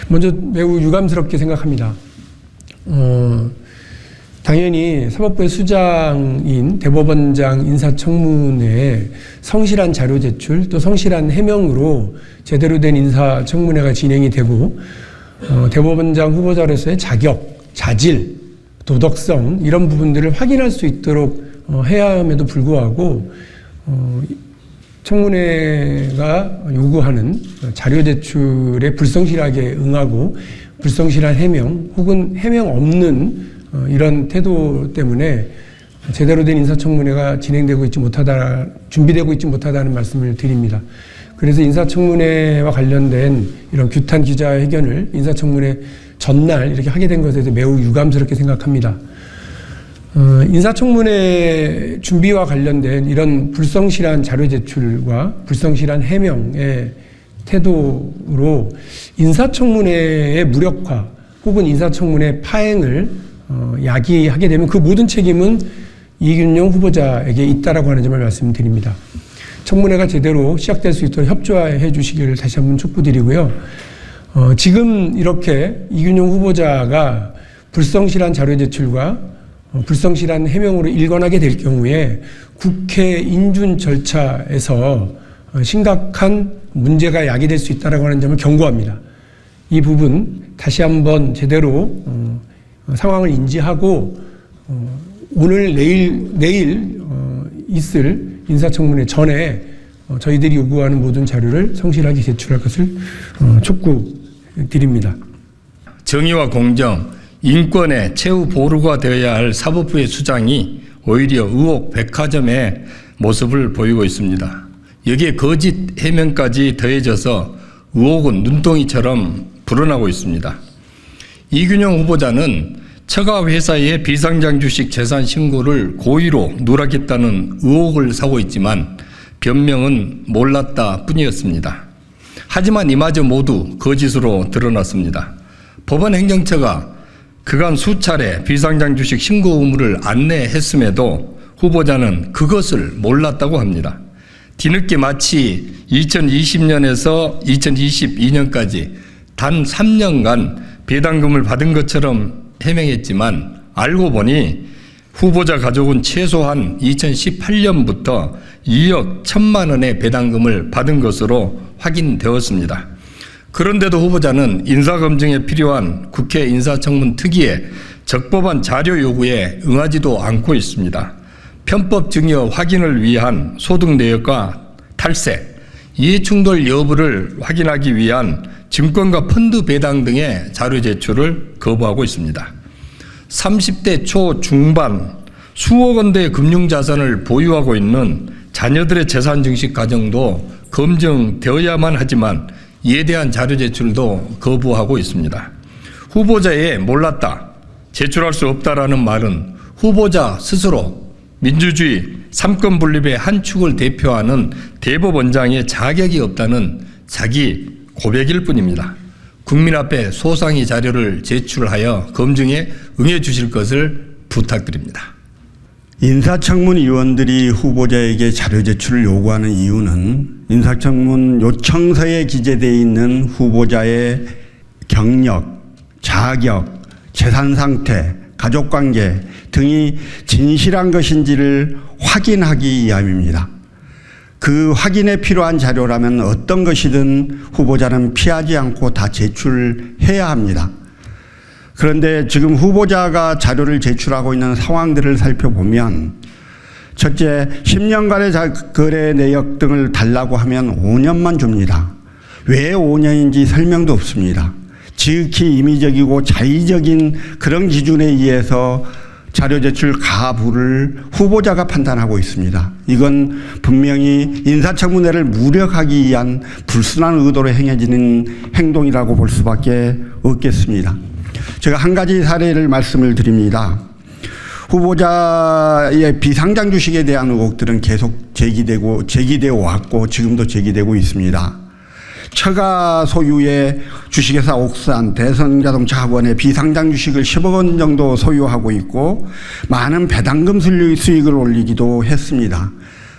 먼저 매우 유감스럽게 생각합니다. 당연히 사법부의 수장인 대법원장 인사청문회에 성실한 자료 제출 또 성실한 해명으로 제대로 된 인사청문회가 진행이 되고 대법원장 후보자로서의 자격, 자질, 도덕성 이런 부분들을 확인할 수 있도록 해야 함에도 불구하고 청문회가 요구하는 자료 제출에 불성실하게 응하고 불성실한 해명 혹은 해명 없는 이런 태도 때문에 제대로 된 인사청문회가 진행되고 있지 못하다, 준비되고 있지 못하다는 말씀을 드립니다. 그래서 인사청문회와 관련된 이런 규탄 기자회견을 인사청문회 전날 이렇게 하게 된 것에 대해서 매우 유감스럽게 생각합니다. 인사청문회 준비와 관련된 이런 불성실한 자료 제출과 불성실한 해명의 태도로 인사청문회의 무력화 혹은 인사청문회 파행을 야기하게 되면 그 모든 책임은 이균용 후보자에게 있다라고 하는 점을 말씀드립니다. 청문회가 제대로 시작될 수 있도록 협조해 주시기를 다시 한번 촉구드리고요. 지금 이렇게 이균용 후보자가 불성실한 자료 제출과 불성실한 해명으로 일관하게 될 경우에 국회 인준 절차에서 심각한 문제가 야기될 수 있다라고 하는 점을 경고합니다. 이 부분 다시 한번 제대로 상황을 인지하고 오늘 내일 있을 인사청문회 전에 저희들이 요구하는 모든 자료를 성실하게 제출할 것을 촉구드립니다. 정의와 공정, 인권의 최후 보루가 되어야 할 사법부의 수장이 오히려 의혹 백화점의 모습을 보이고 있습니다. 여기에 거짓 해명까지 더해져서 의혹은 눈덩이처럼 불어나고 있습니다. 이균용 후보자는 처가 회사의 비상장 주식 재산 신고를 고의로 누락했다는 의혹을 사고 있지만 변명은 몰랐다 뿐이었습니다. 하지만 이마저 모두 거짓으로 드러났습니다. 법원 행정처가 그간 수차례 비상장 주식 신고 의무를 안내했음에도 후보자는 그것을 몰랐다고 합니다. 뒤늦게 마치 2020년에서 2022년까지 단 3년간 배당금을 받은 것처럼 해명했지만 알고 보니 후보자 가족은 최소한 2018년부터 2억 1천만 원의 배당금을 받은 것으로 확인되었습니다. 그런데도 후보자는 인사검증에 필요한 국회 인사청문 특위의 적법한 자료 요구에 응하지도 않고 있습니다. 편법 증여 확인을 위한 소득 내역과 탈세, 이해충돌 여부를 확인하기 위한 증권과 펀드 배당 등의 자료 제출을 거부하고 있습니다. 30대 초중반 수억 원대의 금융자산을 보유하고 있는 자녀들의 재산 증식 과정도 검증되어야만 하지만 이에 대한 자료 제출도 거부하고 있습니다. 후보자의 몰랐다, 제출할 수 없다라는 말은 후보자 스스로 민주주의 3권 분립의 한 축을 대표하는 대법원장의 자격이 없다는 자기 고백일 뿐입니다. 국민 앞에 소상히 자료를 제출하여 검증에 응해 주실 것을 부탁드립니다. 인사청문 위원들이 후보자에게 자료 제출을 요구하는 이유는 인사청문 요청서에 기재되어 있는 후보자의 경력, 자격, 재산 상태, 가족관계 등이 진실한 것인지를 확인하기 위함입니다. 그 확인에 필요한 자료라면 어떤 것이든 후보자는 피하지 않고 다 제출해야 합니다. 그런데 지금 후보자가 자료를 제출하고 있는 상황들을 살펴보면 첫째, 10년간의 거래 내역 등을 달라고 하면 5년만 줍니다. 왜 5년인지 설명도 없습니다. 지극히 임의적이고 자의적인 그런 기준에 의해서 자료 제출 가부를 후보자가 판단하고 있습니다. 이건 분명히 인사청문회를 무력하기 위한 불순한 의도로 행해지는 행동이라고 볼 수밖에 없겠습니다. 제가 한 가지 사례를 말씀을 드립니다. 후보자의 비상장 주식에 대한 의혹들은 계속 제기되어 왔고 지금도 제기되고 있습니다. 처가 소유의 주식회사 옥산, 대성자동차 학원의 비상장 주식을 10억 원 정도 소유하고 있고 많은 배당금 수익을 올리기도 했습니다.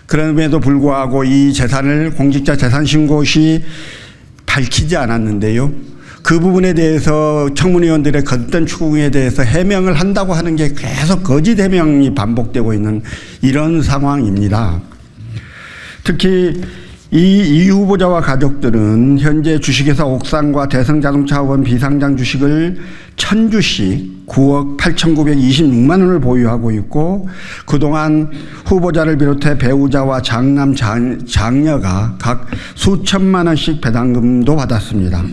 그럼에도 불구하고 이 재산을 공직자 재산신고 시 밝히지 않았는데요. 그 부분에 대해서 청문위원들의 거듭된 추궁에 대해서 해명을 한다고 하는 게 계속 거짓 해명이 반복되고 있는 이런 상황입니다. 특히 이 후보자와 가족들은 현재 주식회사 옥산과 대성자동차학원 비상장 주식을 1000주씩 9억 8,926만 원을 보유하고 있고 그동안 후보자를 비롯해 배우자와 장남, 장녀가 각 수천만 원씩 배당금도 받았습니다.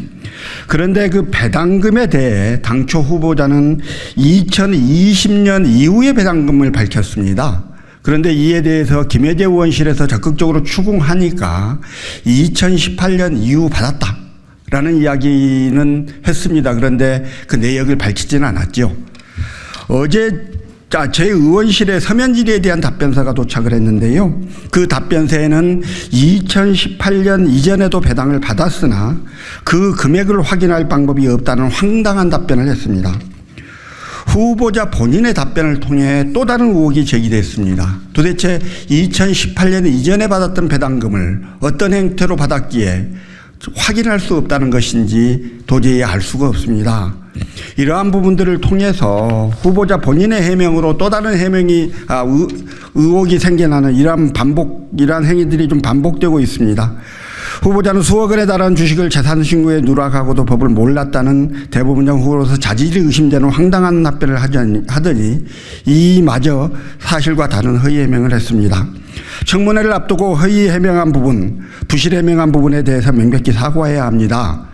그런데 그 배당금에 대해 당초 후보자는 2020년 이후에 배당금을 밝혔습니다. 그런데 이에 대해서 김혜재 의원실에서 적극적으로 추궁하니까 2018년 이후 받았다라는 이야기는 했습니다. 그런데 그 내역을 밝히지는 않았죠. 어제 제 의원실에 서면 질의에 대한 답변서가 도착을 했는데요. 그 답변서에는 2018년 이전에도 배당을 받았으나 그 금액을 확인할 방법이 없다는 황당한 답변을 했습니다. 후보자 본인의 답변을 통해 또 다른 의혹이 제기됐습니다. 도대체 2018년 이전에 받았던 배당금을 어떤 형태로 받았기에 확인할 수 없다는 것인지 도저히 알 수가 없습니다. 이러한 부분들을 통해서 후보자 본인의 해명으로 또 다른 의혹이 생겨나는 이러한 행위들이 좀 반복되고 있습니다. 후보자는 수억 원에 달하는 주식을 재산 신고에 누락하고도 법을 몰랐다는 대법원장 후보로서 자질이 의심되는 황당한 답변을 하더니 이마저 사실과 다른 허위 해명을 했습니다. 청문회를 앞두고 허위 해명한 부분, 부실 해명한 부분에 대해서 명백히 사과해야 합니다.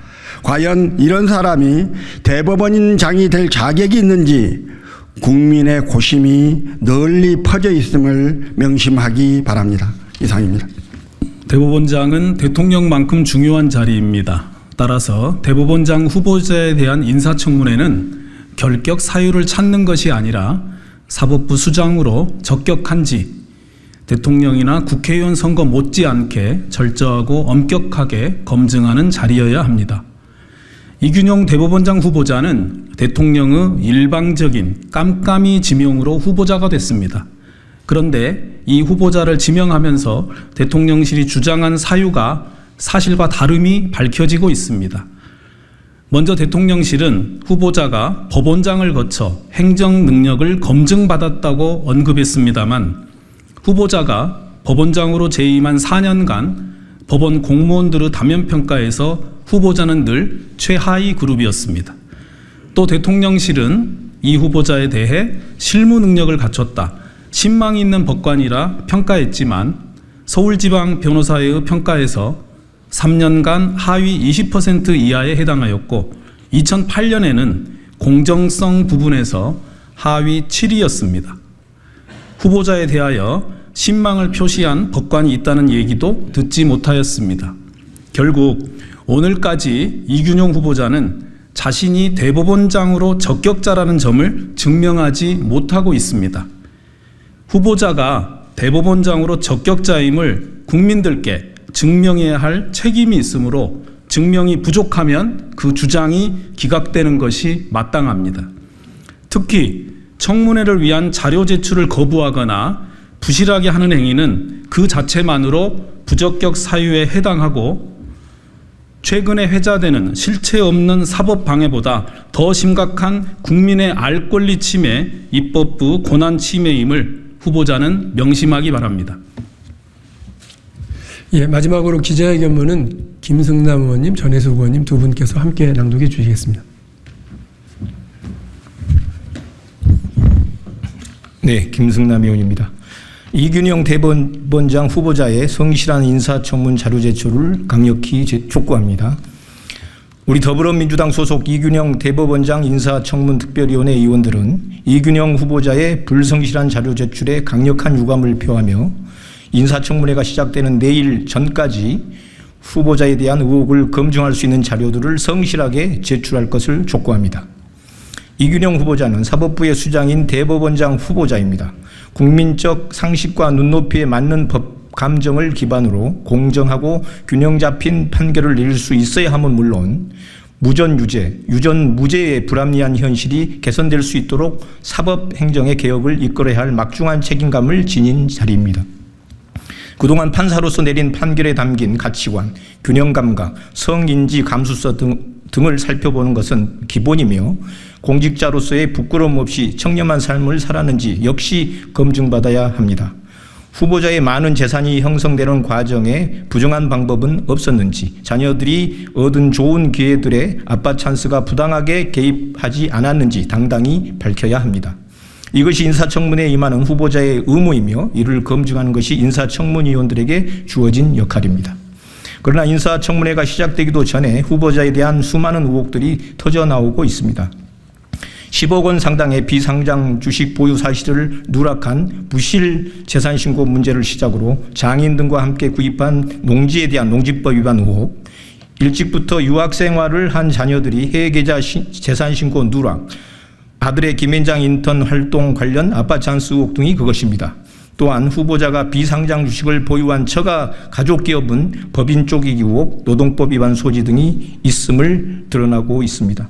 과연 이런 사람이 대법원장이 될 자격이 있는지 국민의 고심이 널리 퍼져 있음을 명심하기 바랍니다. 이상입니다. 대법원장은 대통령만큼 중요한 자리입니다. 따라서 대법원장 후보자에 대한 인사청문회는 결격 사유를 찾는 것이 아니라 사법부 수장으로 적격한지 대통령이나 국회의원 선거 못지않게 철저하고 엄격하게 검증하는 자리여야 합니다. 이균용 대법원장 후보자는 대통령의 일방적인 깜깜이 지명으로 후보자가 됐습니다. 그런데 이 후보자를 지명하면서 대통령실이 주장한 사유가 사실과 다름이 밝혀지고 있습니다. 먼저 대통령실은 후보자가 법원장을 거쳐 행정 능력을 검증받았다고 언급했습니다만 후보자가 법원장으로 재임한 4년간 법원 공무원들의 다면평가에서 후보자는 늘 최하위 그룹이었습니다. 또 대통령실은 이 후보자에 대해 실무 능력을 갖췄다, 신망이 있는 법관이라 평가했지만 서울지방 변호사회의 평가에서 3년간 하위 20% 이하에 해당하였고 2008년에는 공정성 부분에서 하위 7위였습니다. 후보자에 대하여 신망을 표시한 법관이 있다는 얘기도 듣지 못하였습니다. 결국 오늘까지 이균용 후보자는 자신이 대법원장으로 적격자라는 점을 증명하지 못하고 있습니다. 후보자가 대법원장으로 적격자임을 국민들께 증명해야 할 책임이 있으므로 증명이 부족하면 그 주장이 기각되는 것이 마땅합니다. 특히 청문회를 위한 자료 제출을 거부하거나 부실하게 하는 행위는 그 자체만으로 부적격 사유에 해당하고 최근에 회자되는 실체 없는 사법 방해보다 더 심각한 국민의 알 권리 침해, 입법부 권한 침해임을 후보자는 명심하기 바랍니다. 예, 마지막으로 기자회견문은 김승남 의원님, 전혜숙 의원님 두 분께서 함께 낭독해 주시겠습니다. 네, 김승남 의원입니다. 이균용 대법원장 후보자의 성실한 인사청문 자료 제출을 강력히 촉구합니다. 우리 더불어민주당 소속 이균용 대법원장 인사청문특별위원회 의원들은 이균용 후보자의 불성실한 자료 제출에 강력한 유감을 표하며 인사청문회가 시작되는 내일 전까지 후보자에 대한 의혹을 검증할 수 있는 자료들을 성실하게 제출할 것을 촉구합니다. 이균용 후보자는 사법부의 수장인 대법원장 후보자입니다. 국민적 상식과 눈높이에 맞는 법 감정을 기반으로 공정하고 균형 잡힌 판결을 내릴 수 있어야 함은 물론 무전 유죄, 유전 무죄의 불합리한 현실이 개선될 수 있도록 사법 행정의 개혁을 이끌어야 할 막중한 책임감을 지닌 자리입니다. 그동안 판사로서 내린 판결에 담긴 가치관, 균형 감각, 성인지 감수성 등을 살펴보는 것은 기본이며 공직자로서의 부끄러움 없이 청렴한 삶을 살았는지 역시 검증받아야 합니다. 후보자의 많은 재산이 형성되는 과정에 부정한 방법은 없었는지, 자녀들이 얻은 좋은 기회들에 아빠 찬스가 부당하게 개입하지 않았는지 당당히 밝혀야 합니다. 이것이 인사청문회에 임하는 후보자의 의무이며 이를 검증하는 것이 인사청문위원들에게 주어진 역할입니다. 그러나 인사청문회가 시작되기도 전에 후보자에 대한 수많은 의혹들이 터져나오고 있습니다. 10억 원 상당의 비상장 주식 보유 사실을 누락한 부실 재산 신고 문제를 시작으로 장인 등과 함께 구입한 농지에 대한 농지법 위반 의혹, 일찍부터 유학 생활을 한 자녀들이 해외 계좌 재산 신고 누락, 아들의 김앤장 인턴 활동 관련 아빠 찬스 의혹 등이 그것입니다. 또한 후보자가 비상장 주식을 보유한 처가 가족기업은 법인 쪼개기 의혹, 노동법 위반 소지 등이 있음을 드러나고 있습니다.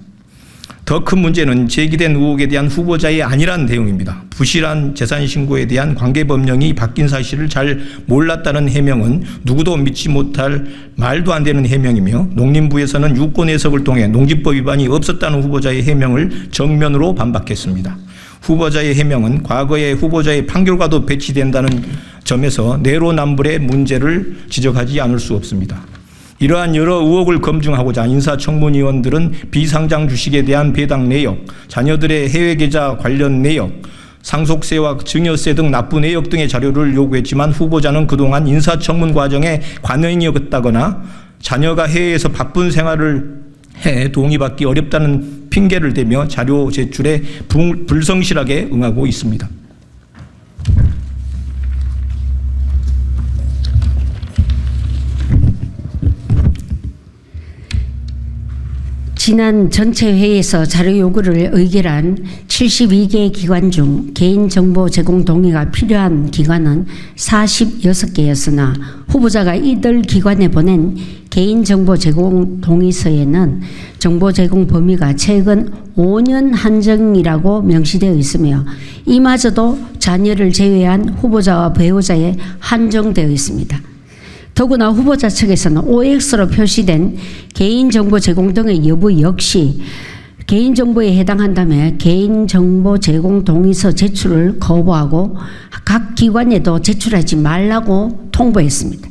더 큰 문제는 제기된 의혹에 대한 후보자의 아니란 내용입니다. 부실한 재산 신고에 대한 관계법령이 바뀐 사실을 잘 몰랐다는 해명은 누구도 믿지 못할 말도 안 되는 해명이며, 농림부에서는 유권 해석을 통해 농지법 위반이 없었다는 후보자의 해명을 정면으로 반박했습니다. 후보자의 해명은 과거의 후보자의 판결과도 배치된다는 점에서 내로남불의 문제를 지적하지 않을 수 없습니다. 이러한 여러 의혹을 검증하고자 인사청문위원들은 비상장 주식에 대한 배당 내역, 자녀들의 해외 계좌 관련 내역, 상속세와 증여세 등 납부 내역 등의 자료를 요구했지만 후보자는 그동안 인사청문 과정에 관행이 없다거나 자녀가 해외에서 바쁜 생활을 해 동의받기 어렵다는 핑계를 대며 자료 제출에 불성실하게 응하고 있습니다. 지난 전체 회의에서 자료 요구를 의결한 72개 기관 중 개인정보 제공 동의가 필요한 기관은 46개였으나 후보자가 이들 기관에 보낸 개인정보 제공 동의서에는 정보 제공 범위가 최근 5년 한정이라고 명시되어 있으며 이마저도 자녀를 제외한 후보자와 배우자에 한정되어 있습니다. 더구나 후보자 측에서는 OX로 표시된 개인정보 제공 등의 여부 역시 개인정보에 해당한다며 개인정보 제공 동의서 제출을 거부하고 각 기관에도 제출하지 말라고 통보했습니다.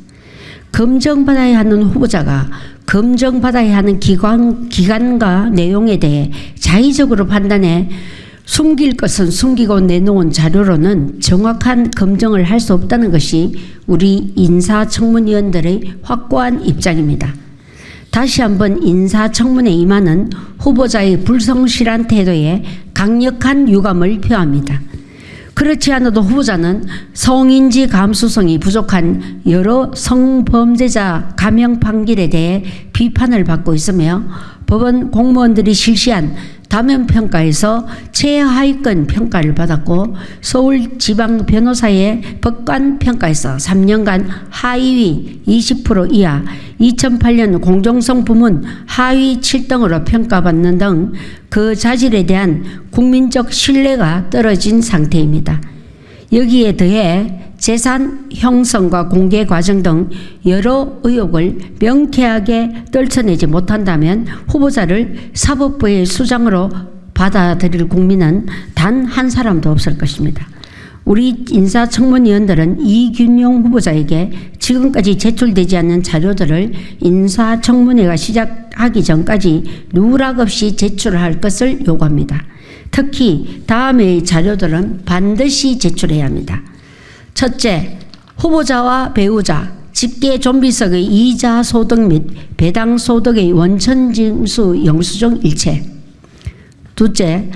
검증받아야 하는 후보자가 검증받아야 하는 기관과 내용에 대해 자의적으로 판단해 숨길 것은 숨기고 내놓은 자료로는 정확한 검증을 할 수 없다는 것이 우리 인사청문위원들의 확고한 입장입니다. 다시 한번 인사청문회 임하는 후보자의 불성실한 태도에 강력한 유감을 표합니다. 그렇지 않아도 후보자는 성인지 감수성이 부족한 여러 성범죄자 감형 판결에 대해 비판을 받고 있으며 법원 공무원들이 실시한 다면평가에서 최하위권 평가를 받았고 서울지방변호사의 법관평가에서 3년간 하위 20% 이하, 2008년 공정성 부문 하위 7등으로 평가받는 등 그 자질에 대한 국민적 신뢰가 떨어진 상태입니다. 여기에 더해 재산 형성과 공개 과정 등 여러 의혹을 명쾌하게 떨쳐내지 못한다면 후보자를 사법부의 수장으로 받아들일 국민은 단 한 사람도 없을 것입니다. 우리 인사청문위원들은 이균용 후보자에게 지금까지 제출되지 않는 자료들을 인사청문회가 시작하기 전까지 누락 없이 제출할 것을 요구합니다. 특히 다음의 자료들은 반드시 제출해야 합니다. 첫째, 후보자와 배우자, 집계 좀비석의 이자 소득 및 배당 소득의 원천 징수 영수증 일체. 둘째,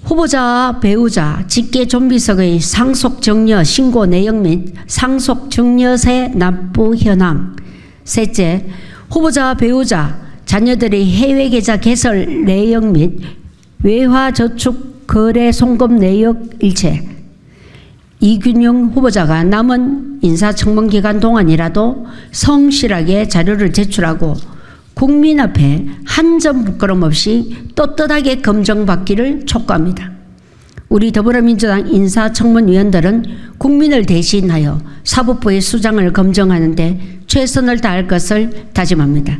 후보자와 배우자, 집계 좀비석의 상속 증여 신고 내역 및 상속 증여세 납부 현황. 셋째, 후보자와 배우자, 자녀들의 해외 계좌 개설 내역 및 외화 저축 거래 송금 내역 일체. 이균용 후보자가 남은 인사청문 기간 동안이라도 성실하게 자료를 제출하고 국민 앞에 한 점 부끄럼 없이 떳떳하게 검증받기를 촉구합니다. 우리 더불어민주당 인사청문위원들은 국민을 대신하여 사법부의 수장을 검증하는 데 최선을 다할 것을 다짐합니다.